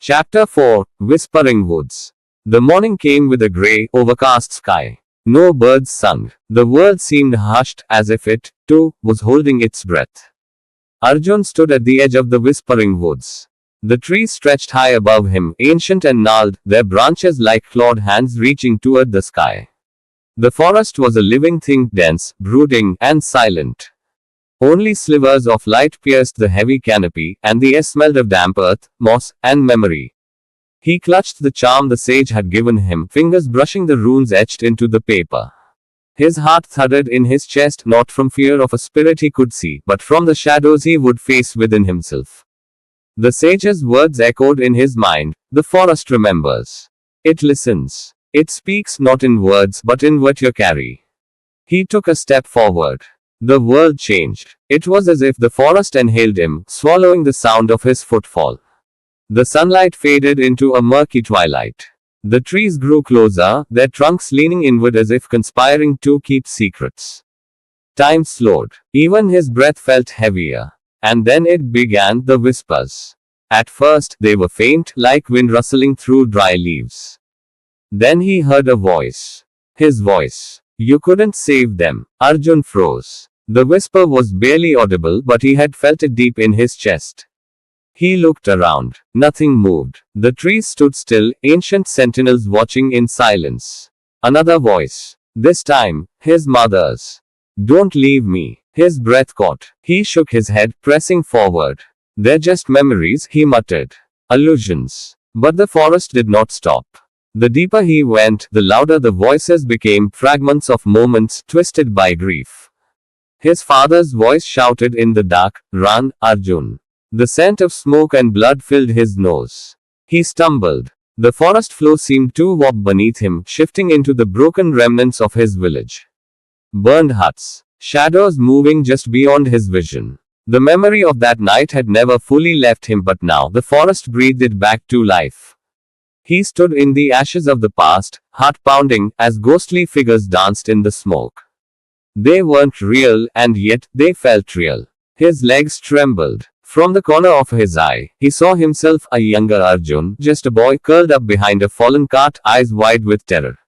Chapter 4 Whispering Woods. The morning came with a grey, overcast sky. No birds sung. The world seemed hushed, as if it, too, was holding its breath. Arjun stood at the edge of the whispering woods. The trees stretched high above him, ancient and gnarled, their branches like clawed hands reaching toward the sky. The forest was a living thing, dense, brooding, and silent. Only slivers of light pierced the heavy canopy, and the air smelled of damp earth, moss, and memory. He clutched the charm the sage had given him, fingers brushing the runes etched into the paper. His heart thudded in his chest, not from fear of a spirit he could see, but from the shadows he would face within himself. The sage's words echoed in his mind. The forest remembers. It listens. It speaks not in words but in what you carry. He took a step forward. The world changed. It was as if the forest inhaled him, swallowing the sound of his footfall. The sunlight faded into a murky twilight. The trees grew closer, their trunks leaning inward as if conspiring to keep secrets. Time slowed. Even his breath felt heavier. And then it began, the whispers. At first, they were faint, like wind rustling through dry leaves. Then he heard a voice. His voice. You couldn't save them. Arjun froze. The whisper was barely audible, but he had felt it deep in his chest. He looked around. Nothing moved. The trees stood still, ancient sentinels watching in silence. Another voice. This time, his mother's. Don't leave me. His breath caught. He shook his head, pressing forward. They're just memories, he muttered. Illusions. But the forest did not stop. The deeper he went, the louder the voices became, fragments of moments twisted by grief. His father's voice shouted in the dark, Run, Arjun. The scent of smoke and blood filled his nose. He stumbled. The forest floor seemed to warp beneath him, shifting into the broken remnants of his village. Burned huts. Shadows moving just beyond his vision. The memory of that night had never fully left him, but now the forest breathed it back to life. He stood in the ashes of the past, heart pounding, as ghostly figures danced in the smoke. They weren't real, and yet, they felt real. His legs trembled. From the corner of his eye, he saw himself, a younger Arjun, just a boy curled up behind a fallen cart, eyes wide with terror.